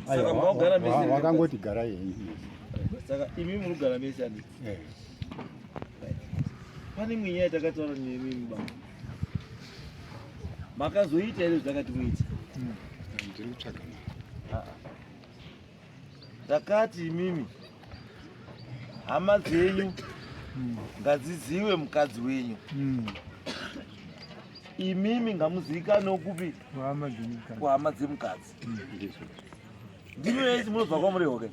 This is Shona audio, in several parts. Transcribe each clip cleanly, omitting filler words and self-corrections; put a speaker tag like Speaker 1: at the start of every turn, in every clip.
Speaker 1: Saka mwagara mese
Speaker 2: wakangoti gara yenyu.
Speaker 1: Saka imi munogara mese andi. Pane mwenye yatakataura nemi mubaba. Makazoita ere zvakati muita.
Speaker 2: Ndiri kutsvaga.
Speaker 1: Takati imimi hama dzenyu ngadzizive mukadzi wenyu. Imimi ngamuzivikanwe kupi kuhama dzemukadzi. Ndimi yaiti munobva kwamuri hoke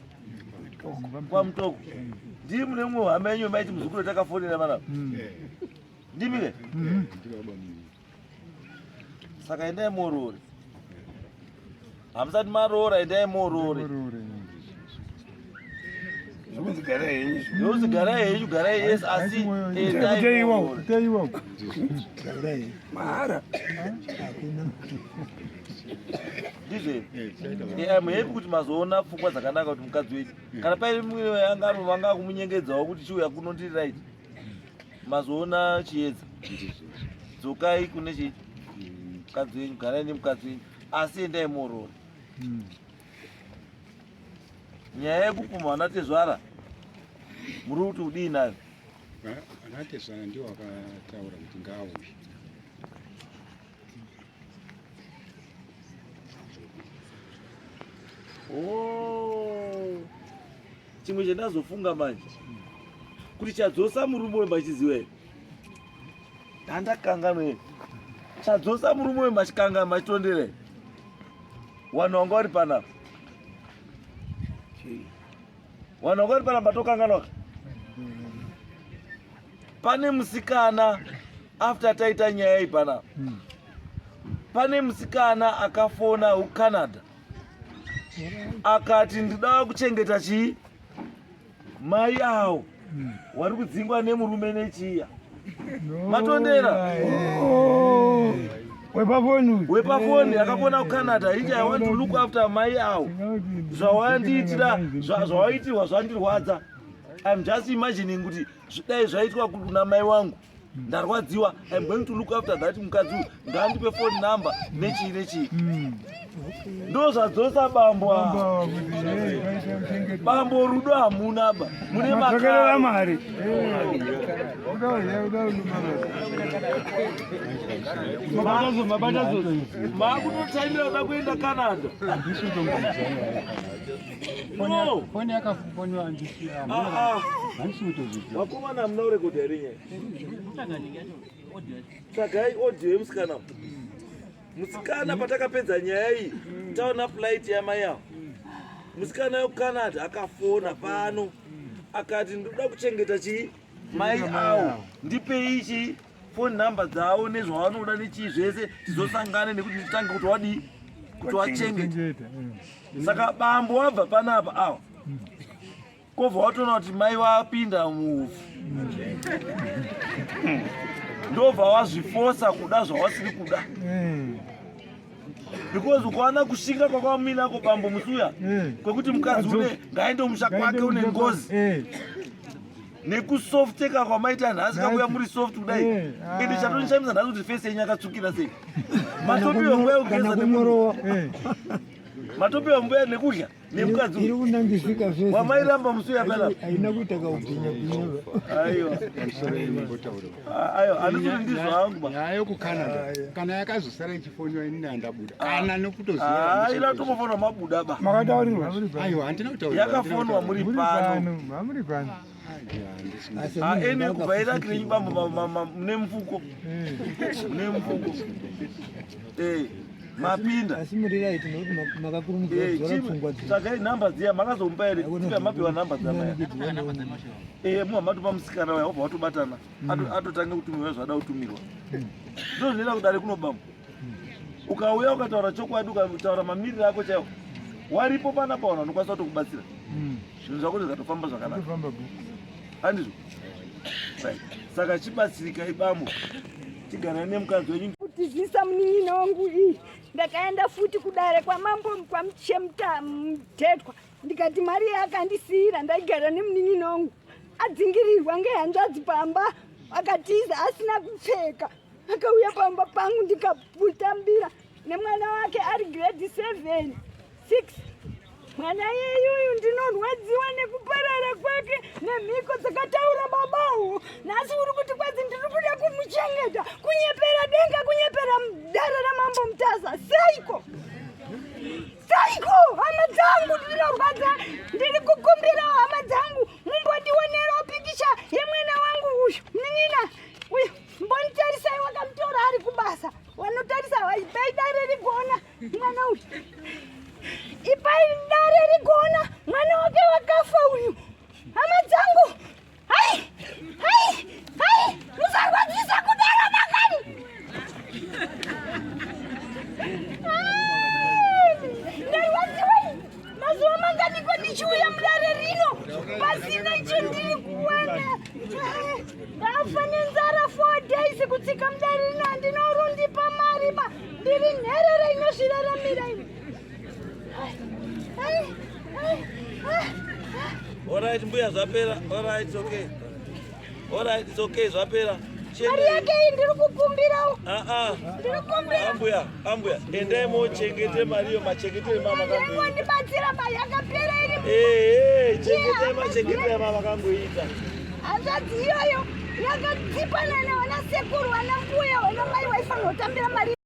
Speaker 1: kwamutoko. Ndiri mune mumwe hama yenyu maiti muzukuru takafonera mana. Ndimi ke? Saka endai morore. Hamusati maroora endai morore. Yozigara yenyu gara yes asi endai morore.
Speaker 3: Mahara.
Speaker 1: Ndizve. Muhepi kuti mazoona pfungwa dzakanaka kuti mukadzi wedu. Kana paine mumwe vanga kumunyengedzawo kuti chiuya kunondirirai. Mazoona chiedza. Dzokai kune chi mukadzi wenyu, garai nemukadzi wenyu, asi endai morore. Nyaya yekupuma anatezvara muri kuti udii nayo?
Speaker 2: Anatezvara ndiwo akataura kuti ngaauye.
Speaker 1: Chimwe chandazofunga manje kuti chadzosa murume wemachiziva here. Handakanganwa here. Chadzosa murume wemachikanga machitondera here. Wanhu wanga uri panapa. Wanhu wanga uri panapa tokanganwa. Pane musikana after taita nyaya iyi panapa. Pane musikana akafona kuCanada. Akati ndida kuchengeta chii mai awo wari kudzingwa nemurume nechiya. Matondera wepafoni akafona kuCanada ichi I want to look after mai awo. Zvawandiitira zvawaitirwa zvandirwadza. I'm just imagining kuti dai zvaitwa kuna mai wangu ndarwadziwa. I'm going to look after that mukadzi ngaandipe phone number nechii. Ndo zvadzosa bambo ava. Bambo rudo hamuna ba. Mune makara
Speaker 3: mari.
Speaker 1: Mabatazo. Makutotaimira kuda kuenda Canada. No.
Speaker 2: Foni yakafoniwa andisi.
Speaker 1: Wakomana muna urekodha here nyaya. Tsagai audio yemusikana. Musikana patakapedza nyaya iyi taona flight yamai yavo. Musikana wekuCanada akafona pano akati ndinoda kuchengeta chii mai awo, ndipei chii phone number dzavo nezvavanoda nechii zvese tizosangane nekuti nditange kuti wadii kuti wachengeta. Saka bambo wabva panapa awa kobva watoona kuti mai wapinda muvhu. Ndobva wazvifosa kuda zvawasiri kuda. Because ukawana kushinga kwakaminako bambo musuya kwekuti mukadzi une ngaende musha kwake une ngozi nekusofteka kwamaita nhasi kabuya muri soft kudai ende chatonishamisa nhasi kuti fese yenyu yakatsvukira sei. Matopiwa nguva yekugeza nemuro matopiwa nguva nekudya nemukadzi
Speaker 3: iri kunangisika zvese
Speaker 1: wamairamba musuya pala
Speaker 3: haina kuita kaupinya pinya.
Speaker 1: Aiwa aiwa andikuti ndizvo hangu ba
Speaker 2: nyaya yekuCanada kana yakazosara ichifoniwa ini handabuda kana nekutoziva
Speaker 1: ila tomofonwa mabuda ba
Speaker 3: Makataurirwa
Speaker 2: aiwa handina kutaura
Speaker 1: yakafonwa muri pano.
Speaker 3: Muri pano.
Speaker 1: Ene kubva irakire bambo mune mfuko. Mune mfuko. Mapinda.
Speaker 3: Asi muri right nokuti makakurumidza kuzora pfungwa dzi.
Speaker 1: Saka namba dziya makazomba ere kuti mapiwa namba dzamaya. Muhamatu pamusikana waya wabva watobatana. Atotange kutumirwa zvada kutumirwa. Ndo zvinoita kudare kunobamba. Ukauya ukataura chokwadi ukataura mamiriro ako chaiwo. Waripo panapa vanhu vanokwanisa kutokubatsira. Zvinhu zvako zvikatofamba zvakanaka. Handizvo? Saka chibatsirika ibambo. Tigara nemukadzi wenyu.
Speaker 4: Kutizisa munin'ina wangu iyi ndakaenda futi kudare kwamambo kwaMutetwa ndikati mari yakandisiyira ndaigara nemunin'ina wangu adzingirirwa ngehanzvadzi pamba akatiza asina kupfeka akauya pamba pangu ndikaputambira nemwana wake ari grade 7 6 Mwana yeyuyu ndinorwadziwa nekuparara kwake nemhiko dzakataura babawo. Nhasi uri kuti kwazi ndiri kuda kumuchengeta, kunyepera denga, kunyepera dare ramambo Mutaza. Seiko? Seiko? Hama dzangu ndinorwadza, ndiri kukumbirawo hama dzangu mumbondionerawo pikicha yemwana wangu uyu. Nin'ina uyu mbonitarisai, wakamutora ari kubasa. Wanotarisa ipai dare rigona mwana uyu. Ipai dare rigona mwana wake wakafa uyu. Hama dzangu, hai hai hai, musarwadzisa kudara nakani. Ndarwadziwa mazuva manga ndiko ndichiuya mudare rino pasina chendiri kuwana. Ndafa nenzara 4 days kutsika mudare rino, handinorondipa mari ma, ndiri nherere inosviraramira imi.
Speaker 1: Alright, mbuya zvapera. Alright, it's okay. Alright, it's okay, zvapera.
Speaker 4: Mari yake iyi ndiri kukumbirawo. Ndiri kukumbira.
Speaker 1: Ambuya, endai mochengete mariyo, machengetere mama kangu.
Speaker 4: Ndimondibatsira mari yakapera iri.
Speaker 1: Chengetere mama kangu ita.
Speaker 4: Hanzvadzi iyoyo yakadzipana nawana sekuru, wana mbuya, wana mai waifana kutambira mari.